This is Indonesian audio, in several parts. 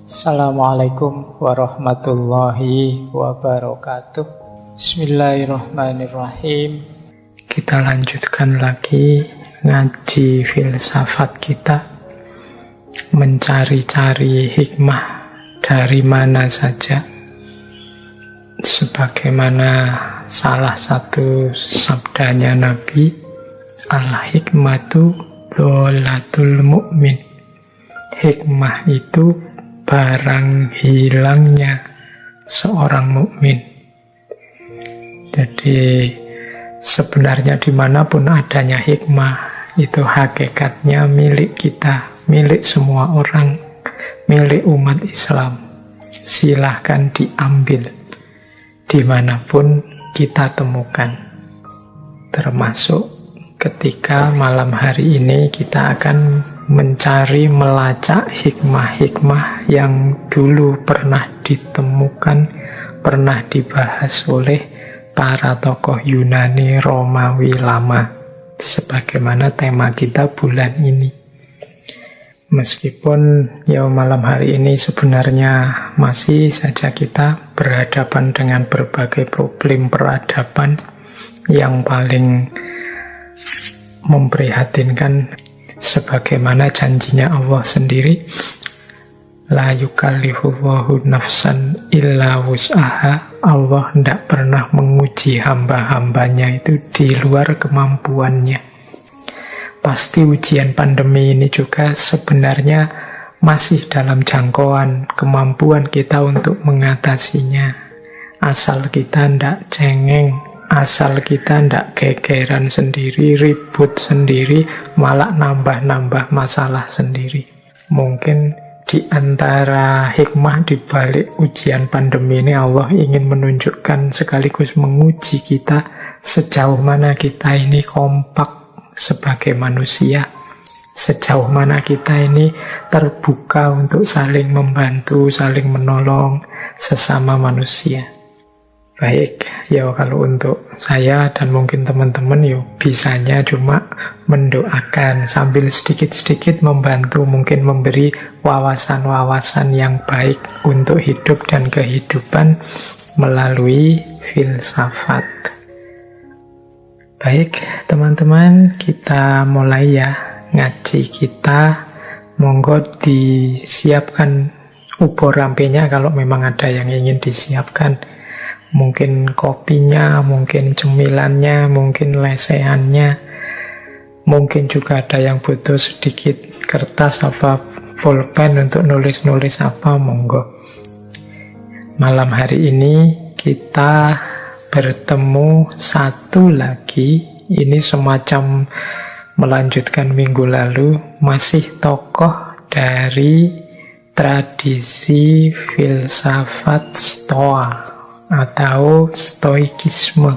Assalamualaikum warahmatullahi wabarakatuh. Bismillahirrahmanirrahim. Kita lanjutkan lagi ngaji filsafat kita, mencari-cari hikmah dari mana saja. Sebagaimana salah satu sabdanya Nabi, al-hikmatu dholatul mu'min. Hikmah itu barang hilangnya seorang mukmin. Jadi sebenarnya dimanapun adanya hikmah, itu hakikatnya milik kita, milik semua orang, milik umat Islam. Silahkan diambil dimanapun kita temukan. Termasuk ketika malam hari ini kita akan mencari, melacak hikmah-hikmah yang dulu pernah ditemukan, pernah dibahas oleh para tokoh Yunani Romawi lama, sebagaimana tema kita bulan ini. Meskipun ya malam hari ini sebenarnya masih saja kita berhadapan dengan berbagai problem peradaban yang paling memprihatinkan, sebagaimana janjinya Allah sendiri, la yukallifullahu nafsan illa wus'aha. Allah tidak pernah menguji hamba-hambanya itu di luar kemampuannya. Pasti ujian pandemi ini juga sebenarnya masih dalam jangkauan kemampuan kita untuk mengatasinya, asal kita tidak cengeng, asal kita tidak gegeran sendiri, ribut sendiri, malah nambah-nambah masalah sendiri. Mungkin di antara hikmah di balik ujian pandemi ini, Allah ingin menunjukkan sekaligus menguji kita sejauh mana kita ini kompak sebagai manusia, sejauh mana kita ini terbuka untuk saling membantu, saling menolong sesama manusia. Baik, ya kalau untuk saya dan mungkin teman-teman ya bisanya cuma mendoakan sambil sedikit-sedikit membantu, mungkin memberi wawasan-wawasan yang baik untuk hidup dan kehidupan melalui filsafat. Baik, teman-teman, kita mulai ya ngaji kita. Monggo disiapkan ubur rampenya kalau memang ada yang ingin disiapkan. Mungkin kopinya, mungkin cemilannya, mungkin lesehannya, mungkin juga ada yang butuh sedikit kertas apa pulpen untuk nulis-nulis apa, monggo. Malam hari ini kita bertemu satu lagi, ini semacam melanjutkan minggu lalu, masih tokoh dari tradisi filsafat Stoa atau stoikisme.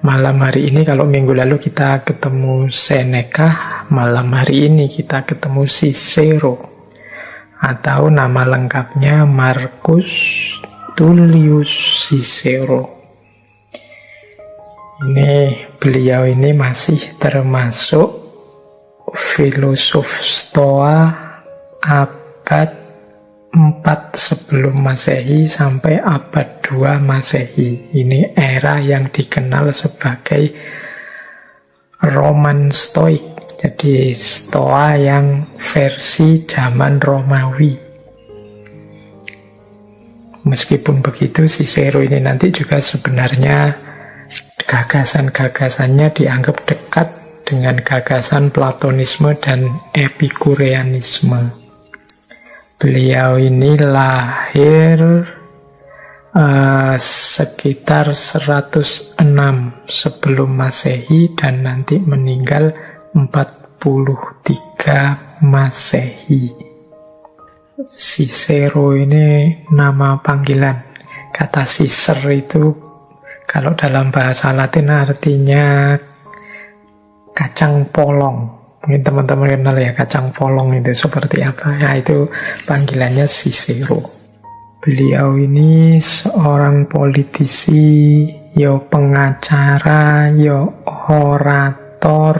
Malam hari ini, kalau minggu lalu kita ketemu Seneca, malam hari ini kita ketemu Cicero, atau nama lengkapnya Marcus Tullius Cicero. Beliau ini masih termasuk filosof Stoa abad 4 sebelum Masehi sampai abad 2 Masehi. Ini era yang dikenal sebagai Roman Stoik. Jadi Stoa yang versi zaman Romawi. Meskipun begitu, Cicero ini nanti juga sebenarnya gagasan-gagasannya dianggap dekat dengan gagasan Platonisme dan Epikureanisme. Beliau ini lahir sekitar 106 sebelum Masehi dan nanti meninggal 43 Masehi. Cicero ini nama panggilan. Kata Cicer itu kalau dalam bahasa Latin artinya kacang polong. Mungkin teman-teman kenal ya kacang polong itu seperti apa. Nah, itu panggilannya Cicero. Beliau ini seorang politisi, pengacara, orator,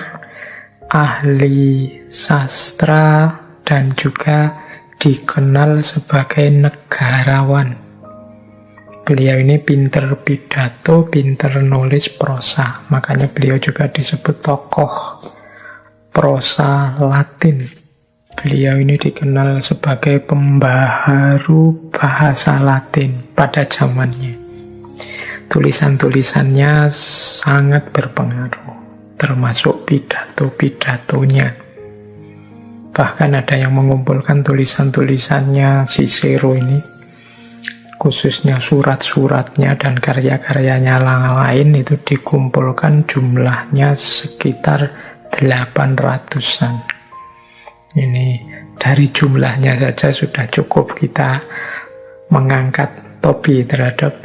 ahli sastra, dan juga dikenal sebagai negarawan. Beliau ini pinter pidato, pinter nulis prosa. Makanya beliau juga disebut tokoh prosa Latin. Beliau ini dikenal sebagai pembaharu bahasa Latin pada zamannya. Tulisan-tulisannya sangat berpengaruh, termasuk pidato-pidatonya. Bahkan ada yang mengumpulkan tulisan-tulisannya Cicero ini, khususnya surat-suratnya dan karya-karyanya lain itu dikumpulkan jumlahnya sekitar 800-an. Ini dari jumlahnya saja sudah cukup kita mengangkat topi terhadap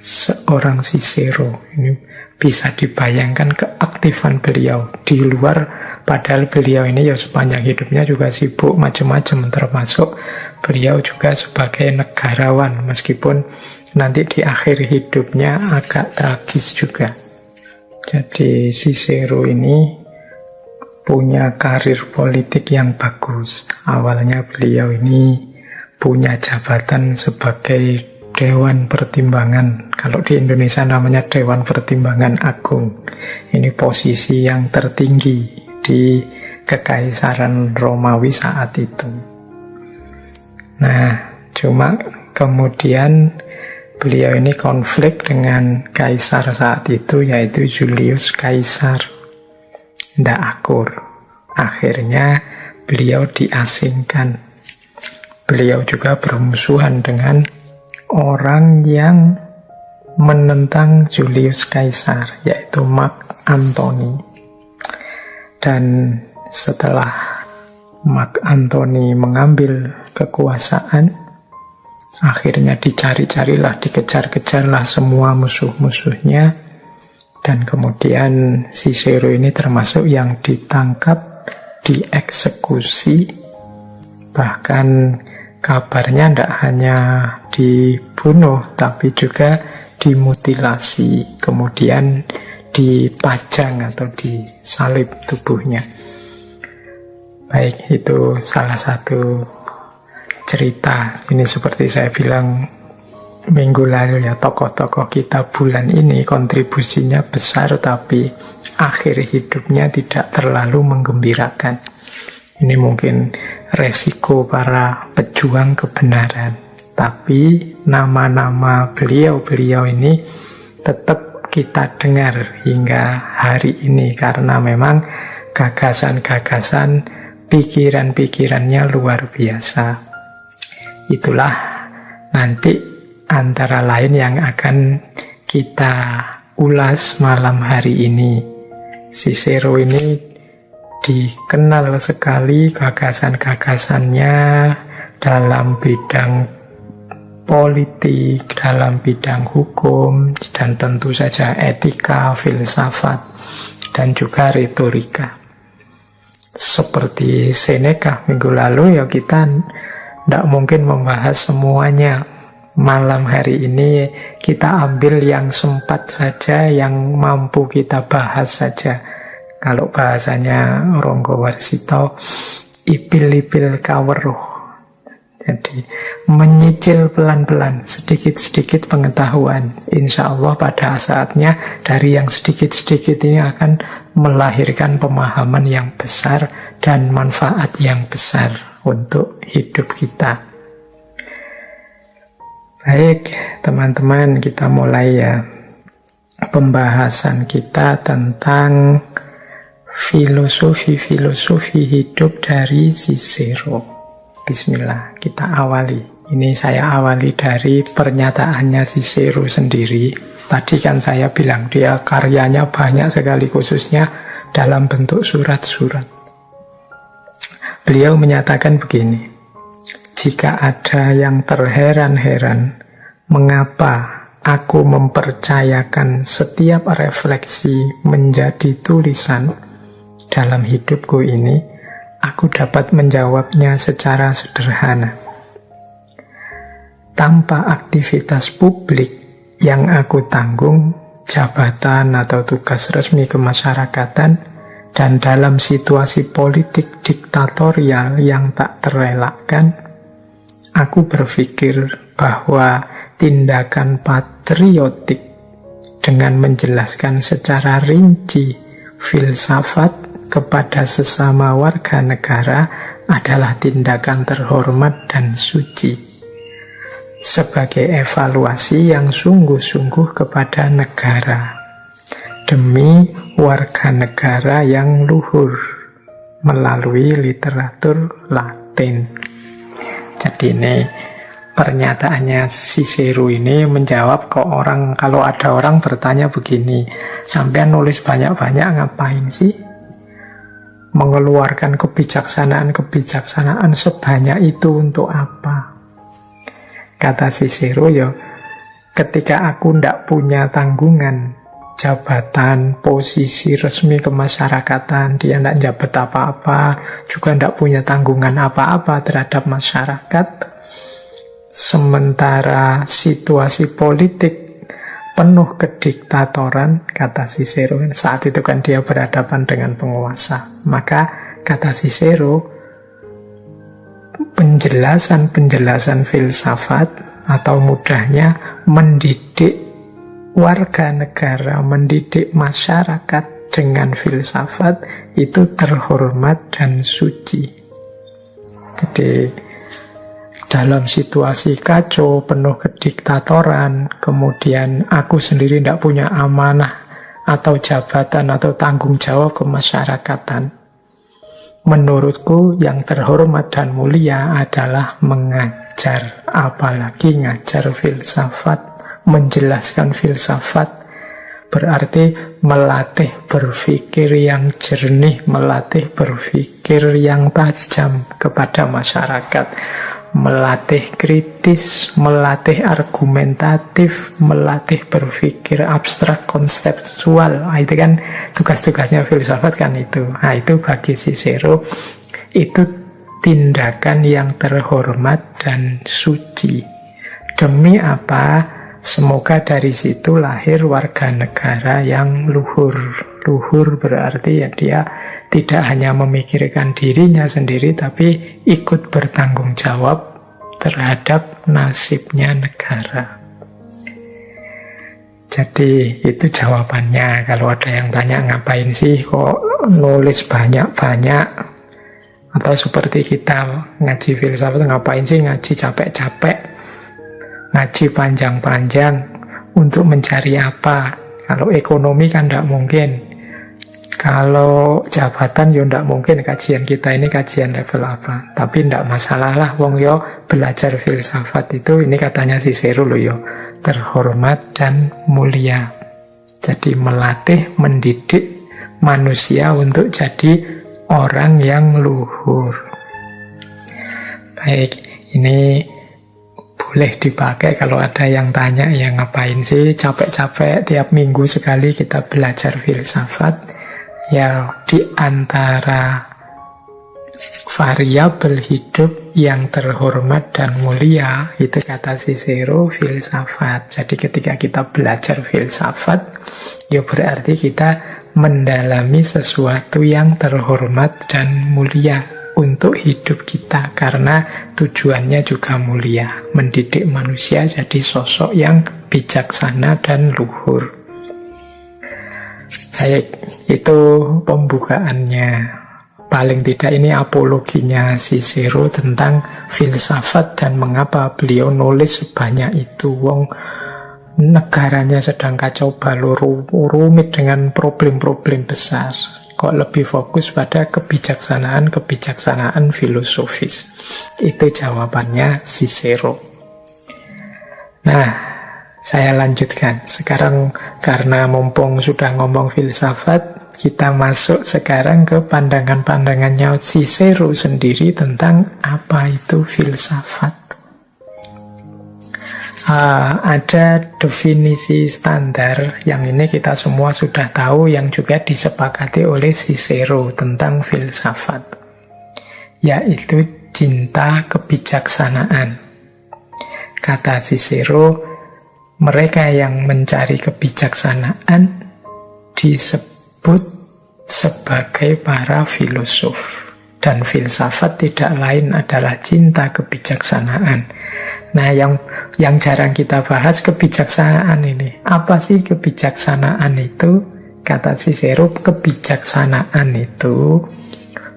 seorang Cicero. Ini bisa dibayangkan keaktifan beliau di luar, padahal beliau ini ya sepanjang hidupnya juga sibuk macam-macam, termasuk beliau juga sebagai negarawan, meskipun nanti di akhir hidupnya agak tragis juga. Jadi Cicero ini punya karir politik yang bagus. Awalnya beliau ini punya jabatan sebagai Dewan Pertimbangan. Kalau di Indonesia namanya Dewan Pertimbangan Agung. Ini posisi yang tertinggi di Kekaisaran Romawi saat itu. Nah, cuma kemudian beliau ini konflik dengan kaisar saat itu, yaitu Julius Caesar. Tidak akur. Akhirnya beliau diasingkan. Beliau juga bermusuhan dengan orang yang menentang Julius Caesar, yaitu Mark Antony. Dan setelah Mark Antony mengambil kekuasaan, akhirnya dicari-carilah, dikejar-kejarlah semua musuh-musuhnya, dan kemudian Cicero ini termasuk yang ditangkap, dieksekusi, bahkan kabarnya tidak hanya dibunuh, tapi juga dimutilasi, kemudian dipajang atau disalib tubuhnya. Baik, itu salah satu cerita. Ini seperti saya bilang minggu lalu ya, tokoh-tokoh kita bulan ini kontribusinya besar, tapi akhir hidupnya tidak terlalu menggembirakan. Ini mungkin resiko para pejuang kebenaran. Tapi nama-nama beliau-beliau ini tetap kita dengar hingga hari ini, karena memang gagasan-gagasan, pikiran-pikirannya luar biasa. Itulah nanti antara lain yang akan kita ulas malam hari ini. Cicero ini dikenal sekali gagasan-gagasannya dalam bidang politik, dalam bidang hukum, dan tentu saja etika, filsafat, dan juga retorika. Seperti Seneca minggu lalu ya, kita tidak mungkin membahas semuanya. Malam hari ini kita ambil yang sempat saja, yang mampu kita bahas saja. Kalau bahasanya Ronggo Warsito, ipil-ipil kaweruh. Jadi menyicil pelan-pelan, sedikit-sedikit pengetahuan. Insya Allah pada saatnya dari yang sedikit-sedikit ini akan melahirkan pemahaman yang besar dan manfaat yang besar untuk hidup kita. Baik, teman-teman, kita mulai ya pembahasan kita tentang filosofi hidup dari Cicero. Bismillah, kita awali. Ini saya awali dari pernyataannya Cicero sendiri. Tadi kan saya bilang dia karyanya banyak sekali, khususnya dalam bentuk surat-surat. Beliau menyatakan begini: jika ada yang terheran-heran mengapa aku mempercayakan setiap refleksi menjadi tulisan dalam hidupku ini, aku dapat menjawabnya secara sederhana. Tanpa aktivitas publik yang aku tanggung, jabatan atau tugas resmi kemasyarakatan, dan dalam situasi politik diktatorial yang tak terelakkan, Aku berpikir bahwa tindakan patriotik dengan menjelaskan secara rinci filsafat kepada sesama warga negara adalah tindakan terhormat dan suci, sebagai evaluasi yang sungguh-sungguh kepada negara, demi warga negara yang luhur melalui literatur Latin. Jadi ini pernyataannya Cicero ini menjawab kalau ada orang bertanya begini, sampean nulis banyak-banyak ngapain sih? Mengeluarkan kebijaksanaan sebanyak itu untuk apa? Kata Cicero, ketika aku ndak punya tanggungan, jabatan, posisi resmi kemasyarakatan, dia ndak jabat apa-apa, juga ndak punya tanggungan apa-apa terhadap masyarakat, sementara situasi politik penuh kediktatoran, kata Cicero, saat itu kan dia berhadapan dengan penguasa. Maka kata Cicero, penjelasan filsafat atau mudahnya mendidik warga negara, mendidik masyarakat dengan filsafat itu terhormat dan suci. Jadi dalam situasi kacau, penuh kediktatoran, kemudian aku sendiri tidak punya amanah atau jabatan atau tanggung jawab kemasyarakatan, menurutku yang terhormat dan mulia adalah mengajar, apalagi ngajar filsafat, menjelaskan filsafat, berarti melatih berpikir yang jernih, melatih berpikir yang tajam kepada masyarakat, melatih kritis, melatih argumentatif, melatih berpikir abstrak konseptual. Itu kan tugas-tugasnya filsafat kan itu. Itu bagi Cicero itu tindakan yang terhormat dan suci. Demi apa? Semoga dari situ lahir warga negara yang luhur. Luhur berarti dia tidak hanya memikirkan dirinya sendiri, tapi ikut bertanggung jawab terhadap nasibnya negara. Jadi itu jawabannya. Kalau ada yang tanya ngapain sih kok nulis banyak-banyak, atau seperti kita ngaji filsafat, ngapain sih ngaji capek-capek, ngaji panjang-panjang untuk mencari apa? Kalau ekonomi kan tidak mungkin, kalau jabatan ya tidak mungkin. Kajian kita ini kajian level apa? Tapi tidak masalah lah, wong yo belajar filsafat itu, ini katanya Cicero loh yo, terhormat dan mulia. Jadi melatih, mendidik manusia untuk jadi orang yang luhur. Baik, ini boleh dipakai kalau ada yang tanya, ya ngapain sih capek-capek tiap minggu sekali kita belajar filsafat. Ya, di antara variabel hidup yang terhormat dan mulia, itu kata Cicero, filsafat. Jadi ketika kita belajar filsafat, ya berarti kita mendalami sesuatu yang terhormat dan mulia untuk hidup kita, karena tujuannya juga mulia, mendidik manusia jadi sosok yang bijaksana dan luhur. Baik, itu pembukaannya. Paling tidak ini apologinya Cicero tentang filsafat dan mengapa beliau nulis sebanyak itu. Wong negaranya sedang kacau balau, rumit dengan problem-problem besar. Kok lebih fokus pada kebijaksanaan filosofis. Itu jawabannya Cicero. Nah, saya lanjutkan. Sekarang karena mumpung sudah ngomong filsafat, kita masuk sekarang ke pandangan-pandangannya Cicero sendiri tentang apa itu filsafat. Ada definisi standar yang ini kita semua sudah tahu, yang juga disepakati oleh Cicero tentang filsafat, yaitu cinta kebijaksanaan. Kata Cicero, mereka yang mencari kebijaksanaan disebut sebagai para filosof. Dan filsafat tidak lain adalah cinta kebijaksanaan. Nah, yang jarang kita bahas kebijaksanaan ini. Apa sih kebijaksanaan itu? Kata Cicero, kebijaksanaan itu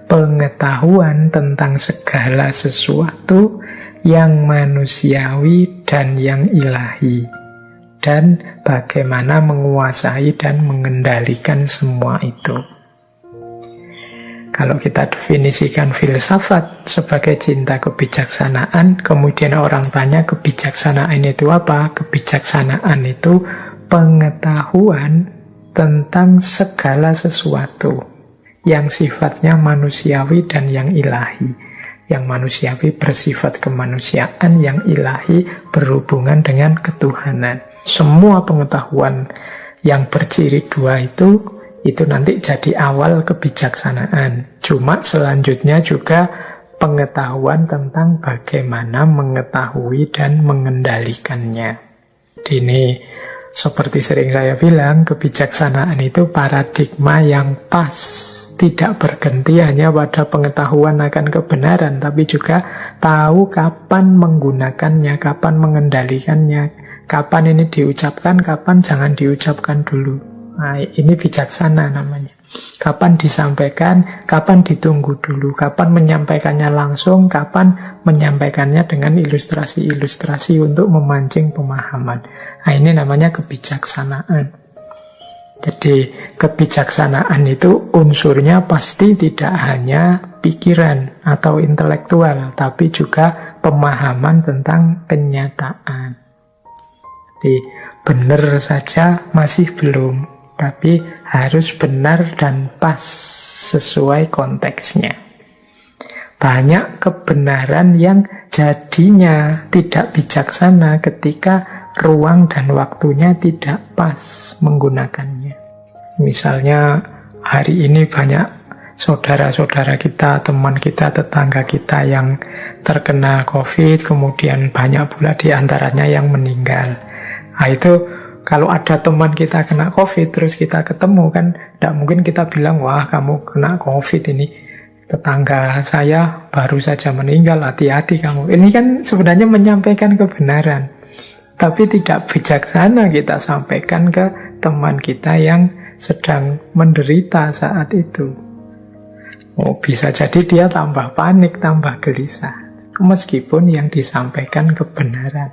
pengetahuan tentang segala sesuatu yang manusiawi dan yang ilahi, dan bagaimana menguasai dan mengendalikan semua itu. Kalau kita definisikan filsafat sebagai cinta kebijaksanaan, kemudian orang tanya kebijaksanaan itu apa? Kebijaksanaan itu pengetahuan tentang segala sesuatu yang sifatnya manusiawi dan yang ilahi. Yang manusiawi bersifat kemanusiaan, yang ilahi berhubungan dengan ketuhanan. Semua pengetahuan yang berciri dua itu nanti jadi awal kebijaksanaan. Cuma selanjutnya juga pengetahuan tentang bagaimana mengetahui dan mengendalikannya. Ini seperti sering saya bilang, kebijaksanaan itu paradigma yang pas, tidak berhenti hanya pada pengetahuan akan kebenaran, tapi juga tahu kapan menggunakannya, kapan mengendalikannya, kapan ini diucapkan, kapan jangan diucapkan dulu. Nah, ini bijaksana namanya. Kapan disampaikan, kapan ditunggu dulu, kapan menyampaikannya langsung, kapan menyampaikannya dengan ilustrasi-ilustrasi untuk memancing pemahaman. Nah, ini namanya kebijaksanaan. Jadi, kebijaksanaan itu unsurnya pasti tidak hanya pikiran atau intelektual, tapi juga pemahaman tentang kenyataan. Jadi, benar saja masih belum, tapi harus benar dan pas sesuai konteksnya. Banyak kebenaran yang jadinya tidak bijaksana ketika ruang dan waktunya tidak pas menggunakannya. Misalnya hari ini banyak saudara-saudara kita, teman kita, tetangga kita yang terkena COVID, kemudian banyak pula diantaranya yang meninggal. Nah, itu kalau ada teman kita kena COVID, terus kita ketemu kan, tidak mungkin kita bilang, wah kamu kena COVID ini, tetangga saya baru saja meninggal, hati-hati kamu. Ini kan sebenarnya menyampaikan kebenaran, tapi tidak bijaksana kita sampaikan ke teman kita yang sedang menderita saat itu. Oh, bisa jadi dia tambah panik, tambah gelisah, meskipun yang disampaikan kebenaran.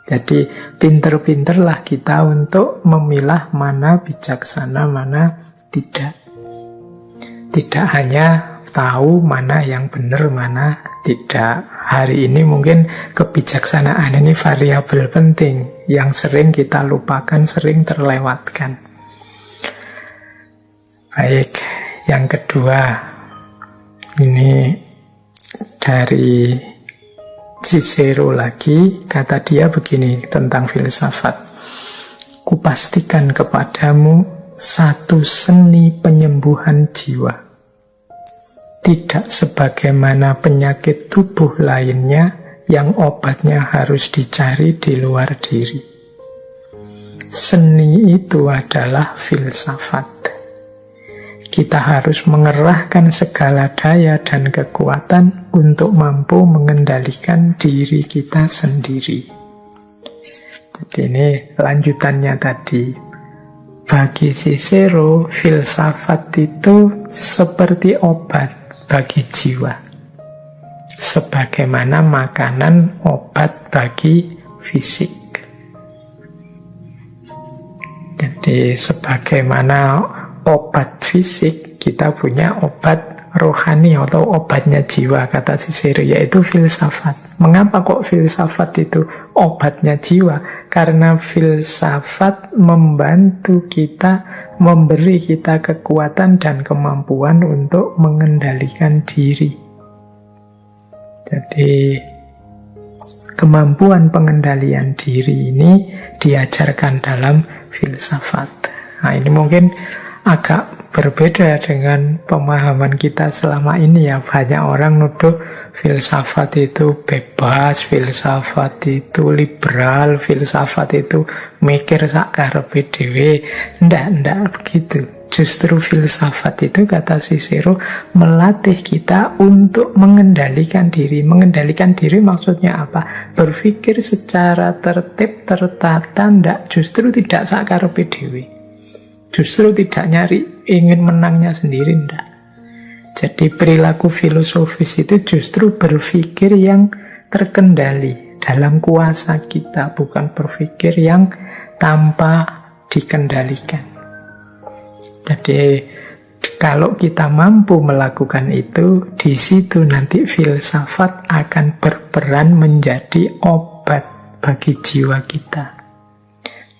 Jadi pinter-pinterlah kita untuk memilah mana bijaksana, mana tidak. Tidak hanya tahu mana yang benar, mana tidak. Hari ini mungkin kebijaksanaan ini variabel penting yang sering kita lupakan, sering terlewatkan. Baik, yang kedua, ini dari Cicero lagi, kata dia begini tentang filsafat. Kupastikan kepadamu satu seni penyembuhan jiwa, tidak sebagaimana penyakit tubuh lainnya yang obatnya harus dicari di luar diri. Seni itu adalah filsafat. Kita harus mengerahkan segala daya dan kekuatan untuk mampu mengendalikan diri kita sendiri. Jadi ini lanjutannya tadi. Bagi Cicero, filsafat itu seperti obat bagi jiwa, sebagaimana makanan obat bagi fisik. Jadi sebagaimana obat fisik, kita punya obat rohani atau obatnya jiwa, kata Cicero, yaitu filsafat. Mengapa kok filsafat itu obatnya jiwa? Karena filsafat membantu kita, memberi kita kekuatan dan kemampuan untuk mengendalikan diri. Jadi kemampuan pengendalian diri ini diajarkan dalam filsafat. Nah, ini mungkin agak berbeda dengan pemahaman kita selama ini ya. Banyak orang nuduh filsafat itu bebas, filsafat itu liberal, filsafat itu mikir sak karepe dhewe. Ndak begitu. Justru filsafat itu, kata Cicero, melatih kita untuk mengendalikan diri. Mengendalikan diri maksudnya apa? Berpikir secara tertib, tertata, justru tidak sakarepe dhewe. Justru tidak nyari ingin menangnya sendiri, ndak. Jadi perilaku filosofis itu justru berpikir yang terkendali dalam kuasa kita, bukan berpikir yang tanpa dikendalikan. Jadi kalau kita mampu melakukan itu, di situ nanti filsafat akan berperan menjadi obat bagi jiwa kita.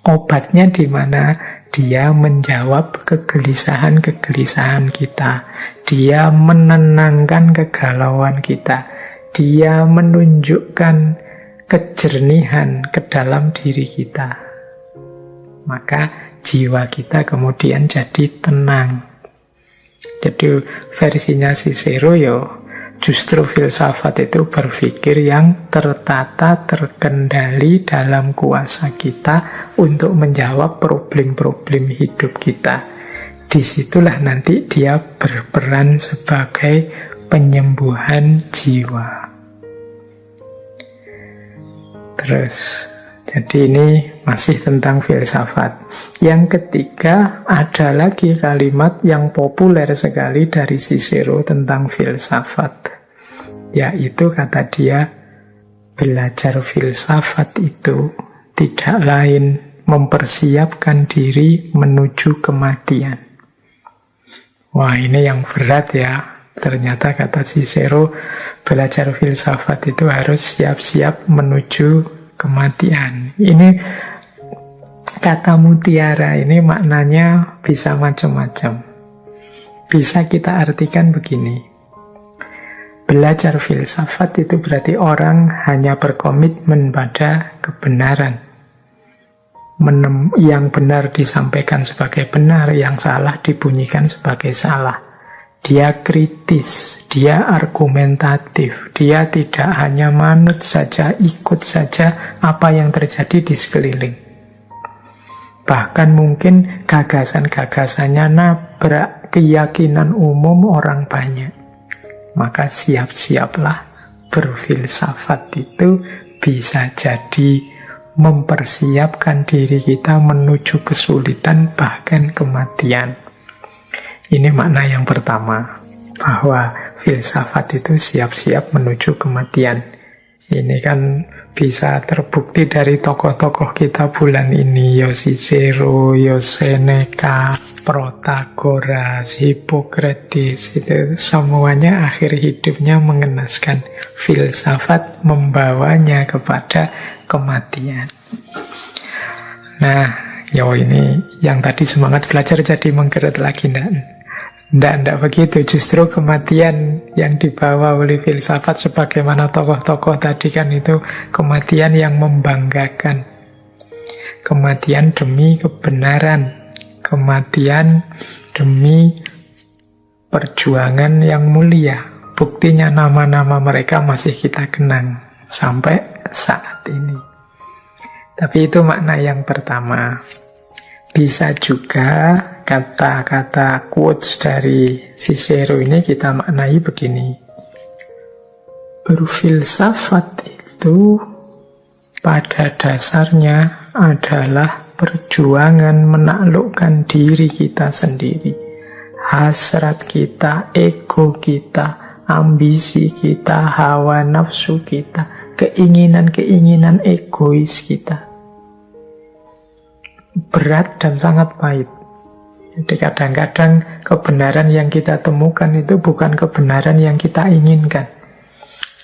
Obatnya di mana? Dia menjawab kegelisahan-kegelisahan kita. Dia menenangkan kegalauan kita. Dia menunjukkan kejernihan ke dalam diri kita. Maka jiwa kita kemudian jadi tenang. Jadi versinya Cicero justru filsafat itu berpikir yang tertata, terkendali dalam kuasa kita untuk menjawab problem-problem hidup kita. Disitulah nanti dia berperan sebagai penyembuhan jiwa. Terus, jadi ini masih tentang filsafat. Yang ketiga, ada lagi kalimat yang populer sekali dari Cicero tentang filsafat. Yaitu, kata dia, belajar filsafat itu tidak lain mempersiapkan diri menuju kematian. Wah, ini yang berat ya. Ternyata, kata Cicero, belajar filsafat itu harus siap-siap menuju kematian. Ini kata mutiara ini maknanya bisa macam-macam. Bisa kita artikan begini. Belajar filsafat itu berarti orang hanya berkomitmen pada kebenaran. Yang benar disampaikan sebagai benar, yang salah dibunyikan sebagai salah. Dia kritis, dia argumentatif, dia tidak hanya manut saja, ikut saja apa yang terjadi di sekeliling. Bahkan mungkin gagasan-gagasannya nabrak keyakinan umum orang banyak. Maka siap-siaplah, berfilsafat itu bisa jadi mempersiapkan diri kita menuju kesulitan bahkan kematian. Ini makna yang pertama, bahwa filsafat itu siap-siap menuju kematian. Ini kan bisa terbukti dari tokoh-tokoh kita bulan ini, Cicero, Seneca, Protagoras, Hippocrates, itu semuanya akhir hidupnya mengenaskan filsafat membawanya kepada kematian. Nah, ini yang tadi semangat belajar jadi menggeret lagi, Tidak begitu. Justru kematian yang dibawa oleh filsafat sebagaimana tokoh-tokoh tadi kan itu kematian yang membanggakan. Kematian demi kebenaran. Kematian demi perjuangan yang mulia. Buktinya nama-nama mereka masih kita kenang sampai saat ini. Tapi itu makna yang pertama. Bisa juga kata-kata quotes dari Cicero ini kita maknai begini. Berfilsafat itu pada dasarnya adalah perjuangan menaklukkan diri kita sendiri. Hasrat kita, ego kita, ambisi kita, hawa nafsu kita, keinginan-keinginan egois kita. Berat dan sangat pahit. Jadi kadang-kadang kebenaran yang kita temukan itu bukan kebenaran yang kita inginkan.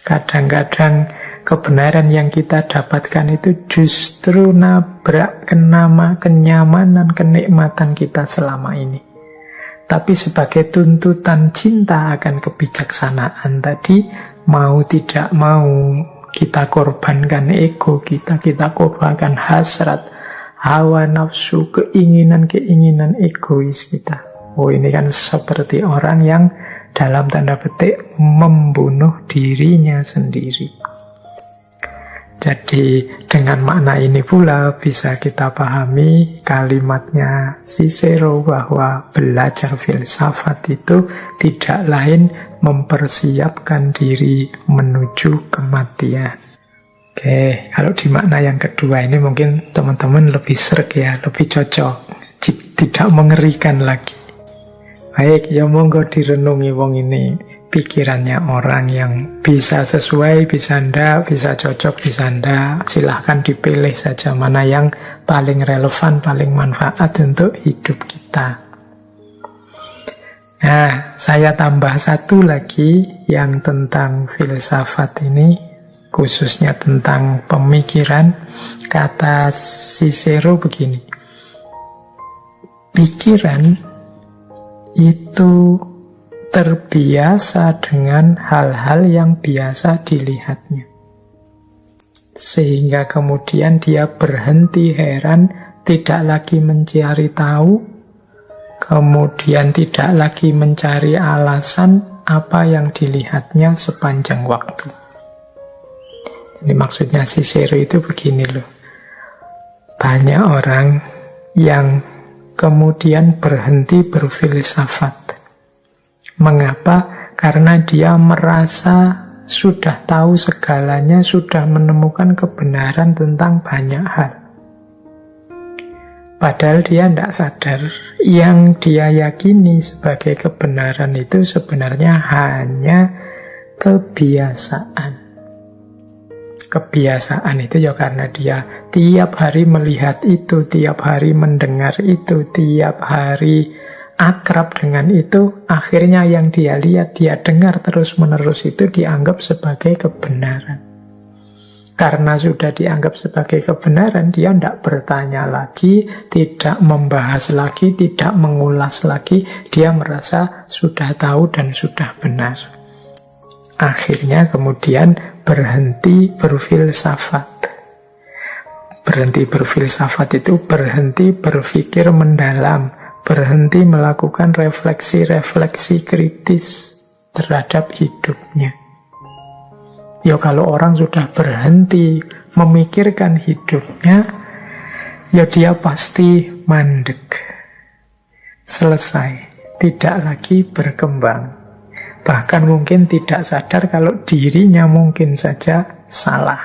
Kadang-kadang kebenaran yang kita dapatkan itu justru nabrak kenyamanan, kenikmatan kita selama ini. Tapi sebagai tuntutan cinta akan kebijaksanaan tadi, mau tidak mau kita korbankan ego kita korbankan hasrat, hawa nafsu, keinginan-keinginan egois kita. Ini kan seperti orang yang dalam tanda petik membunuh dirinya sendiri. Jadi dengan makna ini pula bisa kita pahami kalimatnya Cicero bahwa belajar filsafat itu tidak lain mempersiapkan diri menuju kematian. Oke, kalau di makna yang kedua ini mungkin teman-teman lebih sreg ya, lebih cocok. Tidak mengerikan lagi. Baik, ya monggo direnungi wong ini. Pikirannya orang yang bisa sesuai, bisa ndak, bisa cocok, bisa ndak. Silahkan dipilih saja mana yang paling relevan, paling manfaat untuk hidup kita. Nah, saya tambah satu lagi yang tentang filsafat ini, khususnya tentang pemikiran. Kata Cicero begini, pikiran itu terbiasa dengan hal-hal yang biasa dilihatnya. Sehingga kemudian dia berhenti heran, tidak lagi mencari tahu, kemudian tidak lagi mencari alasan apa yang dilihatnya sepanjang waktu. Jadi maksudnya Cicero itu begini loh. Banyak orang yang kemudian berhenti berfilsafat. Mengapa? Karena dia merasa sudah tahu segalanya, sudah menemukan kebenaran tentang banyak hal. Padahal dia tidak sadar, yang dia yakini sebagai kebenaran itu sebenarnya hanya kebiasaan. Kebiasaan itu ya karena dia tiap hari melihat itu, tiap hari mendengar itu, tiap hari akrab dengan itu, akhirnya yang dia lihat, dia dengar terus-menerus itu dianggap sebagai kebenaran. Karena sudah dianggap sebagai kebenaran, dia tidak bertanya lagi, tidak membahas lagi, tidak mengulas lagi, dia merasa sudah tahu dan sudah benar. Akhirnya kemudian berhenti berfilsafat. Berhenti berfilsafat itu berhenti berpikir mendalam, berhenti melakukan refleksi-refleksi kritis terhadap hidupnya. Ya kalau orang sudah berhenti memikirkan hidupnya, ya dia pasti mandek. Selesai, tidak lagi berkembang. Bahkan mungkin tidak sadar kalau dirinya mungkin saja salah.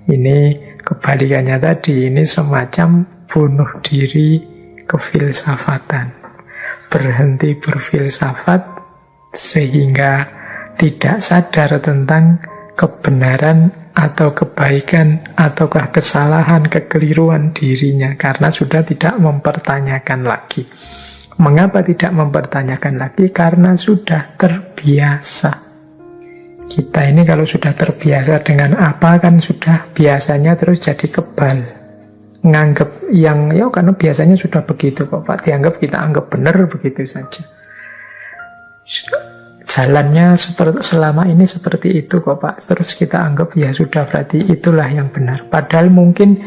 Ini kebalikannya tadi, ini semacam bunuh diri kefilsafatan. Berhenti berfilsafat sehingga tidak sadar tentang kebenaran atau kebaikan ataukah kesalahan, kekeliruan dirinya karena sudah tidak mempertanyakan lagi. Mengapa tidak mempertanyakan lagi? Karena sudah terbiasa. Kita ini kalau sudah terbiasa dengan apa kan sudah biasanya terus jadi kebal. Nganggep yang ya karena biasanya sudah begitu kok Pak, dianggap kita anggap benar begitu saja. Jalannya selama ini seperti itu kok Pak, terus kita anggap ya sudah berarti itulah yang benar. Padahal mungkin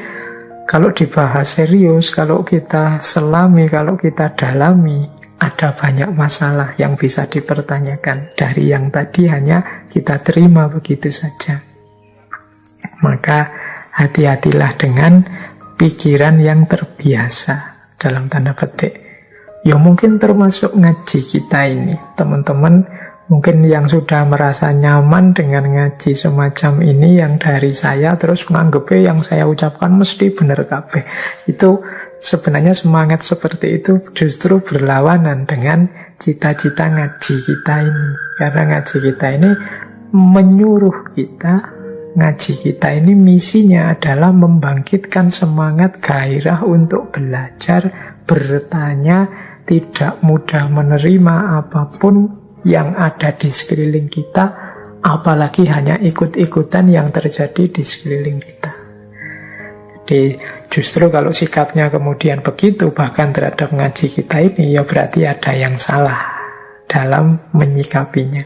kalau dibahas serius, kalau kita selami, kalau kita dalami, ada banyak masalah yang bisa dipertanyakan. Dari yang tadi hanya kita terima begitu saja. Maka hati-hatilah dengan pikiran yang terbiasa, dalam tanda petik. Ya mungkin termasuk ngaji kita ini, teman-teman. Mungkin yang sudah merasa nyaman dengan ngaji semacam ini, yang dari saya terus menganggapnya yang saya ucapkan mesti benar kabeh. Itu sebenarnya semangat seperti itu justru berlawanan dengan cita-cita ngaji kita ini. Karena ngaji kita ini menyuruh kita, ngaji kita ini misinya adalah membangkitkan semangat gairah untuk belajar, bertanya, tidak mudah menerima apapun yang ada di sekeliling kita, apalagi hanya ikut-ikutan yang terjadi di sekeliling kita. Jadi justru kalau sikapnya kemudian begitu, bahkan terhadap ngaji kita ini, ya berarti ada yang salah dalam menyikapinya.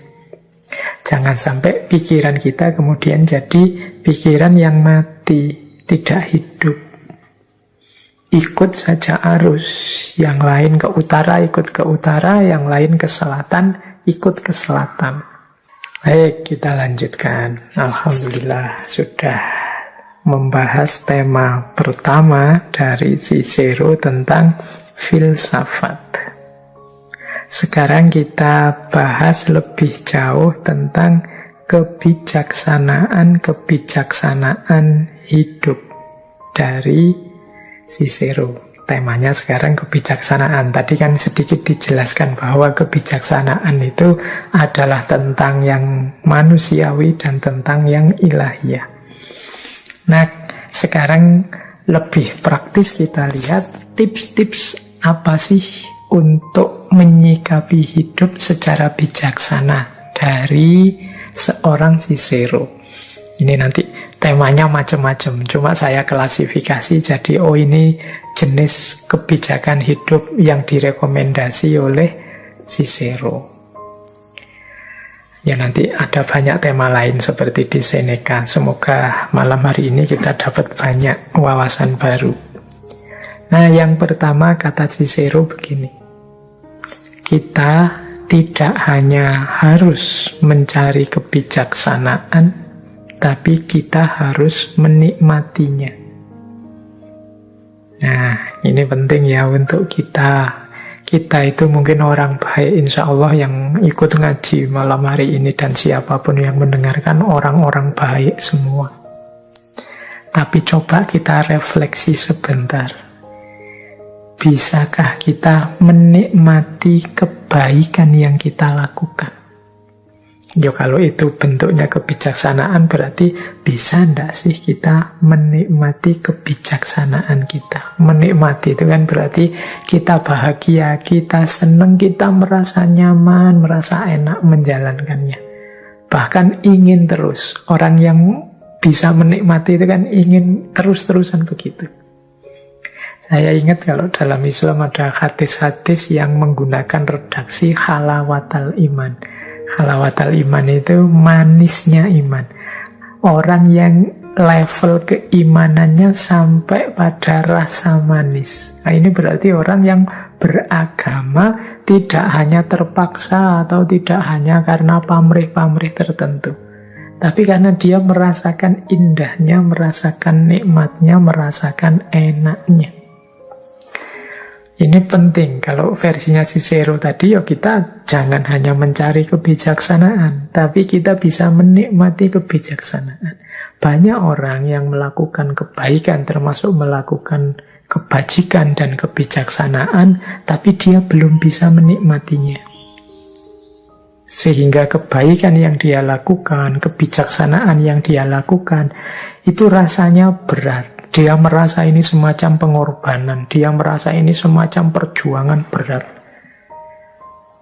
Jangan sampai pikiran kita kemudian jadi pikiran yang mati, tidak hidup. Ikut saja arus, yang lain ke utara ikut ke utara, yang lain ke selatan ikut ke selatan. Baik, kita lanjutkan. Alhamdulillah sudah membahas tema pertama dari Cicero tentang filsafat. Sekarang kita bahas lebih jauh tentang kebijaksanaan hidup dari Cicero. Temanya sekarang kebijaksanaan. Tadi kan sedikit dijelaskan bahwa kebijaksanaan itu adalah tentang yang manusiawi dan tentang yang ilahiyah. Nah, sekarang lebih praktis kita lihat tips-tips apa sih untuk menyikapi hidup secara bijaksana dari seorang Cicero. Ini nanti temanya macam-macam, cuma saya klasifikasi jadi ini jenis kebijakan hidup yang direkomendasi oleh Cicero. Ya nanti ada banyak tema lain seperti di Seneca. Semoga malam hari ini kita dapat banyak wawasan baru. Nah, yang pertama kata Cicero begini. Kita tidak hanya harus mencari kebijaksanaan, tapi kita harus menikmatinya. Nah, ini penting ya untuk kita. Kita itu mungkin orang baik, insya Allah yang ikut ngaji malam hari ini dan siapapun yang mendengarkan orang-orang baik semua. Tapi coba kita refleksi sebentar. Bisakah kita menikmati kebaikan yang kita lakukan? Ya kalau itu bentuknya kebijaksanaan berarti bisa enggak sih kita menikmati kebijaksanaan kita. Menikmati itu kan berarti kita bahagia, kita senang, kita merasa nyaman, merasa enak menjalankannya. Bahkan ingin terus. Orang yang bisa menikmati itu kan ingin terus-terusan begitu. Saya ingat kalau dalam Islam ada hadis-hadis yang menggunakan redaksi halawatal iman. Halawatal iman itu manisnya iman. Orang yang level keimanannya sampai pada rasa manis. Nah, ini berarti orang yang beragama tidak hanya terpaksa atau tidak hanya karena pamrih-pamrih tertentu. Tapi karena dia merasakan indahnya, merasakan nikmatnya, merasakan enaknya. Ini penting, kalau versinya Cicero tadi, ya kita jangan hanya mencari kebijaksanaan, tapi kita bisa menikmati kebijaksanaan. Banyak orang yang melakukan kebaikan, termasuk melakukan kebajikan dan kebijaksanaan, tapi dia belum bisa menikmatinya. Sehingga kebaikan yang dia lakukan, kebijaksanaan yang dia lakukan, itu rasanya berat. Dia merasa ini semacam pengorbanan, dia merasa ini semacam perjuangan berat.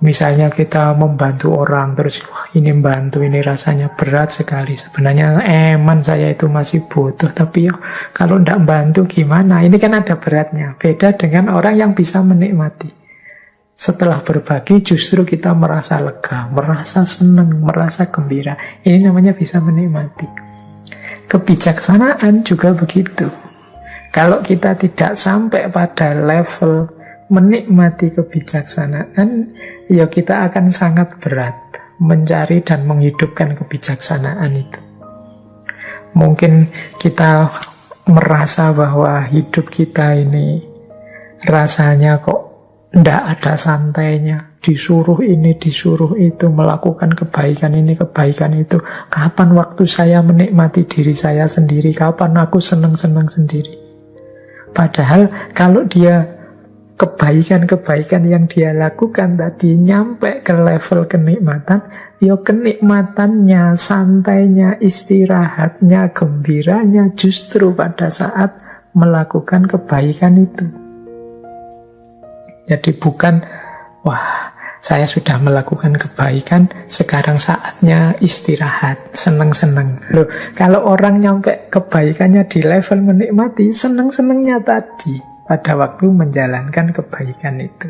Misalnya kita membantu orang, terus wah ini membantu, ini rasanya berat sekali. Sebenarnya eman saya itu masih butuh, tapi ya kalau tidak bantu gimana? Ini kan ada beratnya. Beda dengan orang yang bisa menikmati. Setelah berbagi justru kita merasa lega, merasa senang, merasa gembira. Ini namanya bisa menikmati. Kebijaksanaan juga begitu. Kalau kita tidak sampai pada level menikmati kebijaksanaan, ya kita akan sangat berat mencari dan menghidupkan kebijaksanaan itu. Mungkin kita merasa bahwa hidup kita ini rasanya kok ndak ada santainya, disuruh ini, disuruh itu, melakukan kebaikan ini, kebaikan itu. Kapan waktu saya menikmati diri saya sendiri? Kapan aku senang-senang sendiri? Padahal kalau dia kebaikan-kebaikan yang dia lakukan tadi nyampe ke level kenikmatan, ya kenikmatannya, santainya, istirahatnya, gembiranya justru pada saat melakukan kebaikan itu. Jadi bukan, wah saya sudah melakukan kebaikan, sekarang saatnya istirahat, seneng-seneng. Loh, kalau orang nyampe kebaikannya di level menikmati, seneng-senengnya tadi pada waktu menjalankan kebaikan itu.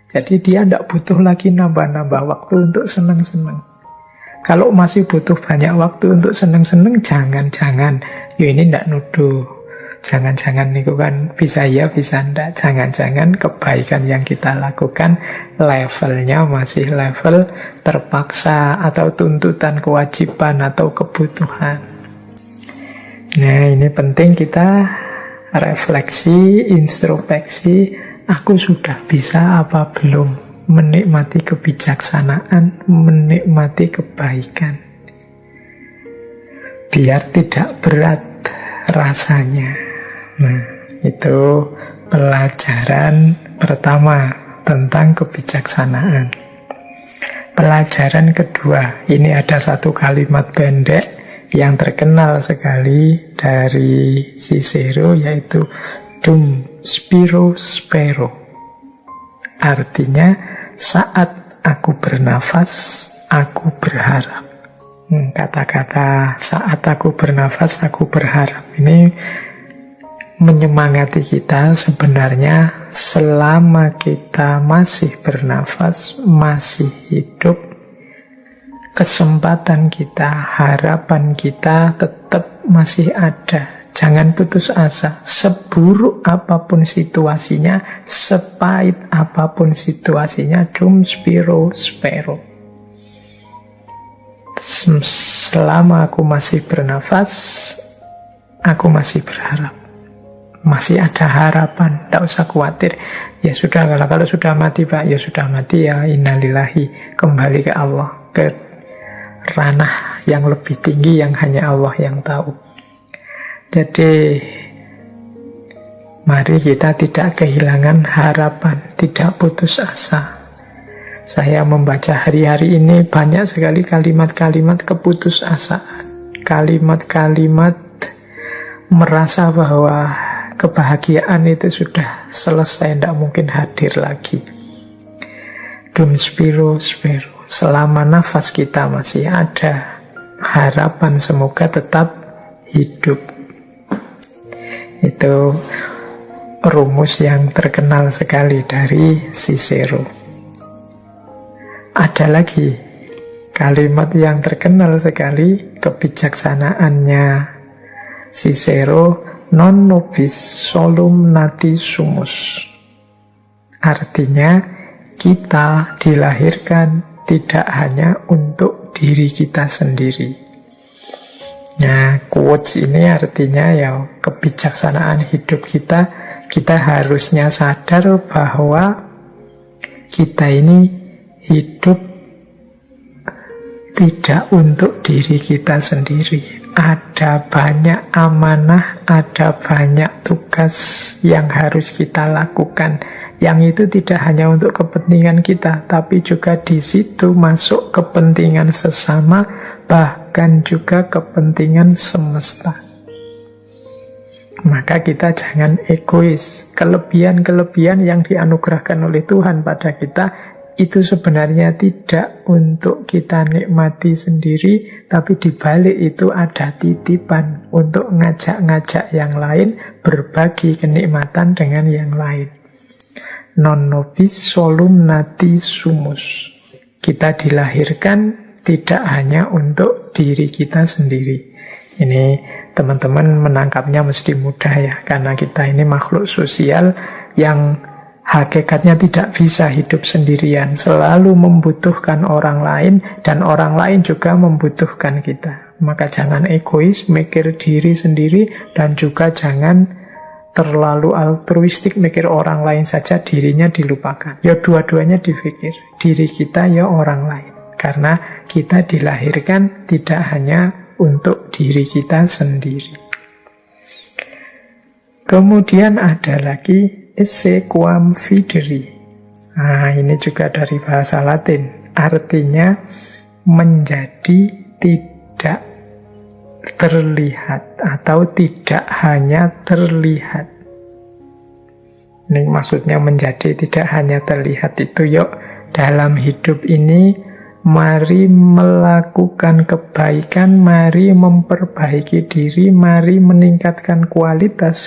Jadi dia tidak butuh lagi nambah-nambah waktu untuk seneng-seneng. Kalau masih butuh banyak waktu untuk seneng-seneng, jangan-jangan, ya ini tidak nuduh Jangan-jangan itu kan bisa ya, bisa enggak. Jangan-jangan kebaikan yang kita lakukan levelnya masih level terpaksa atau tuntutan kewajiban atau kebutuhan. Nah, ini penting kita refleksi, introspeksi. Aku sudah bisa apa belum menikmati kebijaksanaan, menikmati kebaikan. Biar tidak berat rasanya. Nah, itu pelajaran pertama tentang kebijaksanaan. Pelajaran kedua, ini ada satu kalimat pendek yang terkenal sekali dari Cicero, yaitu Dum spiro spero. Artinya, saat aku bernafas, aku berharap. Kata-kata saat aku bernafas, aku berharap ini menyemangati kita. Sebenarnya selama kita masih bernafas, masih hidup, kesempatan kita, harapan kita tetap masih ada. Jangan putus asa. Seburuk apapun situasinya, sepahit apapun situasinya, dum spiro spero. Selama aku masih bernafas, aku masih berharap. Masih ada harapan, tidak usah khawatir. Ya sudah, kalau sudah mati Pak, ya sudah mati ya, innalillahi. Kembali ke Allah, ke ranah yang lebih tinggi yang hanya Allah yang tahu. Jadi, mari kita tidak kehilangan harapan, tidak putus asa. Saya membaca hari-hari ini banyak sekali kalimat-kalimat keputusasaan. Kalimat-kalimat merasa bahwa kebahagiaan itu sudah selesai, tidak mungkin hadir lagi. Dum spiro spero. Selama nafas kita masih ada, harapan semoga tetap hidup. Itu rumus yang terkenal sekali dari Cicero. Ada lagi kalimat yang terkenal sekali, kebijaksanaannya Cicero, non nobis solum nati sumus. Artinya, kita dilahirkan tidak hanya untuk diri kita sendiri. Nah, quotes ini artinya ya kebijaksanaan hidup kita harusnya sadar bahwa kita ini hidup tidak untuk diri kita sendiri. Ada banyak amanah, ada banyak tugas yang harus kita lakukan. Yang itu tidak hanya untuk kepentingan kita, tapi juga di situ masuk kepentingan sesama, bahkan juga kepentingan semesta. Maka kita jangan egois. Kelebihan-kelebihan yang dianugerahkan oleh Tuhan pada kita itu sebenarnya tidak untuk kita nikmati sendiri, tapi di balik itu ada titipan untuk ngajak-ngajak yang lain, berbagi kenikmatan dengan yang lain. Non nobis solum nati sumus. Kita dilahirkan tidak hanya untuk diri kita sendiri. Ini teman-teman menangkapnya mesti mudah ya, karena kita ini makhluk sosial yang hakikatnya tidak bisa hidup sendirian, selalu membutuhkan orang lain, dan orang lain juga membutuhkan kita. Maka jangan egois, mikir diri sendiri, dan juga jangan terlalu altruistik, mikir orang lain saja, dirinya dilupakan. Ya dua-duanya dipikir, diri kita ya orang lain. Karena kita dilahirkan tidak hanya untuk diri kita sendiri. Kemudian ada lagi esse quam videri. Nah, ini juga dari bahasa Latin. Artinya menjadi tidak terlihat atau tidak hanya terlihat. Ini maksudnya menjadi tidak hanya terlihat itu, yuk dalam hidup ini mari melakukan kebaikan, mari memperbaiki diri, mari meningkatkan kualitas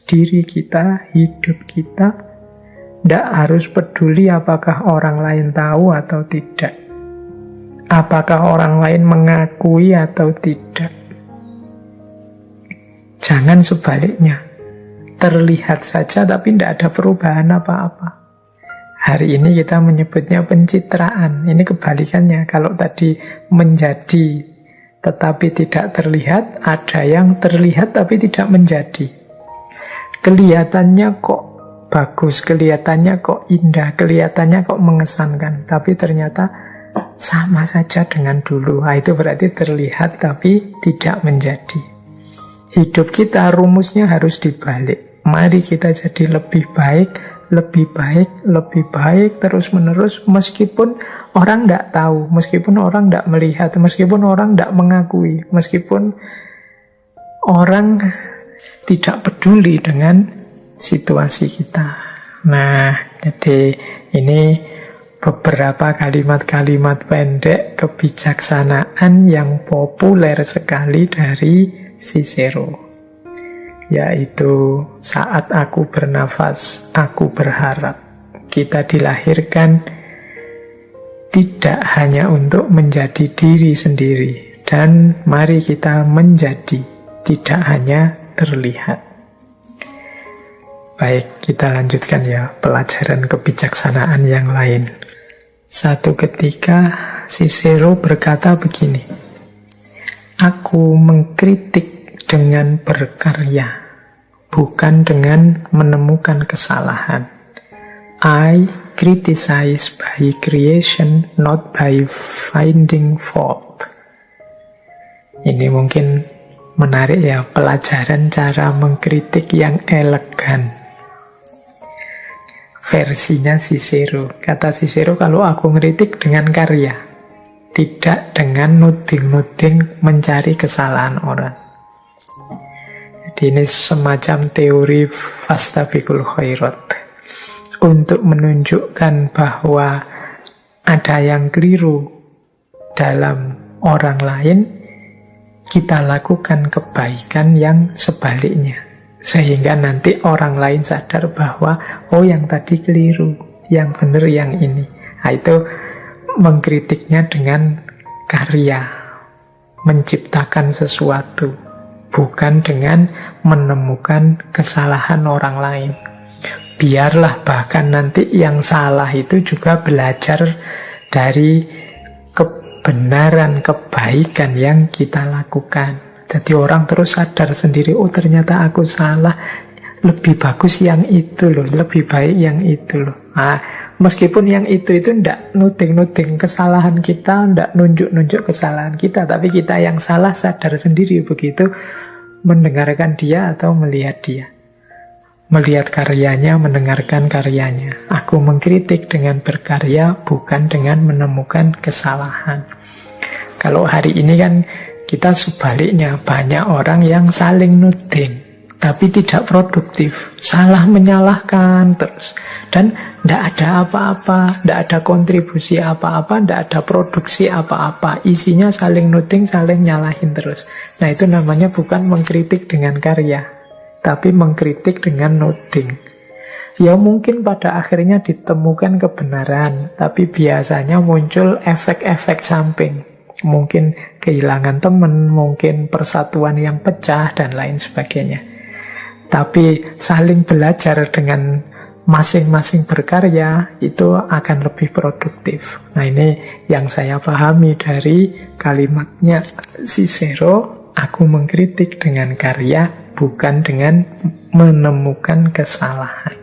diri kita, hidup kita. Tidak harus peduli apakah orang lain tahu atau tidak, apakah orang lain mengakui atau tidak. Jangan sebaliknya, terlihat saja tapi tidak ada perubahan apa-apa. Hari ini kita menyebutnya pencitraan. Ini kebalikannya. Kalau tadi menjadi tetapi tidak terlihat, ada yang terlihat tapi tidak menjadi. Kelihatannya kok bagus, kelihatannya kok indah, kelihatannya kok mengesankan, tapi ternyata sama saja dengan dulu. Nah, itu berarti terlihat tapi tidak menjadi. Hidup kita rumusnya harus dibalik. Mari kita jadi lebih baik, lebih baik, lebih baik terus-menerus, meskipun orang tidak tahu, meskipun orang tidak melihat, meskipun orang tidak mengakui, meskipun orang tidak peduli dengan situasi kita. Nah, jadi ini beberapa kalimat-kalimat pendek kebijaksanaan yang populer sekali dari Cicero, yaitu saat aku bernafas, aku berharap. Kita dilahirkan tidak hanya untuk menjadi diri sendiri, dan mari kita menjadi, tidak hanya terlihat. Baik, kita lanjutkan ya pelajaran kebijaksanaan yang lain. Satu ketika Cicero berkata begini, aku mengkritik dengan berkarya, bukan dengan menemukan kesalahan. I criticize by creation, not by finding fault. Ini mungkin menarik ya, pelajaran cara mengkritik yang elegan. Versinya Cicero. Kata Cicero, kalau aku ngeritik dengan karya, tidak dengan nuding-nuding mencari kesalahan orang. Jadi ini semacam teori fastabiqul khairat, untuk menunjukkan bahwa ada yang keliru dalam orang lain, kita lakukan kebaikan yang sebaliknya. Sehingga nanti orang lain sadar bahwa, oh yang tadi keliru, yang benar yang ini. Nah, itu mengkritiknya dengan karya, menciptakan sesuatu, bukan dengan menemukan kesalahan orang lain. Biarlah bahkan nanti yang salah itu juga belajar dari kebenaran, kebaikan yang kita lakukan. Jadi orang terus sadar sendiri, oh ternyata aku salah, lebih bagus yang itu loh, lebih baik yang itu loh. Nah, meskipun yang itu tidak nuding-nuding kesalahan kita, tidak nunjuk-nunjuk kesalahan kita, tapi kita yang salah sadar sendiri begitu mendengarkan dia atau melihat dia. Melihat karyanya, mendengarkan karyanya. Aku mengkritik dengan berkarya, bukan dengan menemukan kesalahan. Kalau hari ini kan kita sebaliknya, banyak orang yang saling nuding, tapi tidak produktif, salah menyalahkan terus. Dan tidak ada apa-apa, tidak ada kontribusi apa-apa, tidak ada produksi apa-apa. Isinya saling nuding, saling nyalahin terus. Nah, itu namanya bukan mengkritik dengan karya, tapi mengkritik dengan nuding. Ya mungkin pada akhirnya ditemukan kebenaran, tapi biasanya muncul efek-efek samping. Mungkin kehilangan teman, mungkin persatuan yang pecah, dan lain sebagainya. Tapi saling belajar dengan masing-masing berkarya, itu akan lebih produktif. Nah, ini yang saya pahami dari kalimatnya Cicero, aku mengkritik dengan karya, bukan dengan menemukan kesalahan.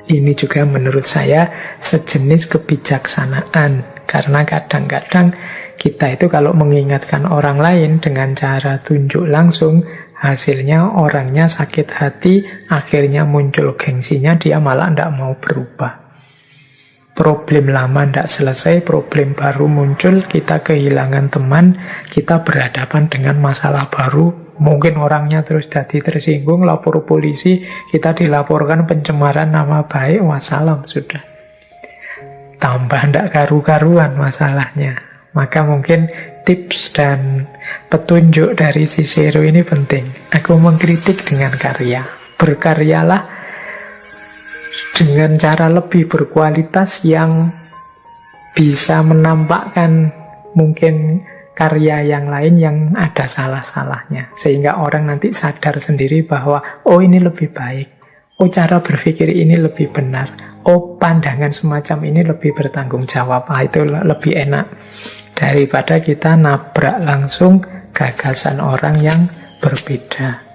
Ini juga menurut saya sejenis kebijaksanaan, karena kadang-kadang kita itu kalau mengingatkan orang lain dengan cara tunjuk langsung, hasilnya orangnya sakit hati, akhirnya muncul gengsinya, dia malah tidak mau berubah. Problem lama tidak selesai, problem baru muncul, kita kehilangan teman, kita berhadapan dengan masalah baru, mungkin orangnya terus jadi tersinggung, lapor polisi, kita dilaporkan pencemaran nama baik, wassalam, sudah. Tambah tidak karu-karuan masalahnya. Maka mungkin tips dan petunjuk dari Cicero ini penting. Aku mengkritik dengan karya. Berkaryalah dengan cara lebih berkualitas yang bisa menampakkan mungkin karya yang lain yang ada salah-salahnya. Sehingga orang nanti sadar sendiri bahwa, oh ini lebih baik, oh cara berpikir ini lebih benar, oh pandangan semacam ini lebih bertanggung jawab. Itu lebih enak daripada kita nabrak langsung gagasan orang yang berbeda.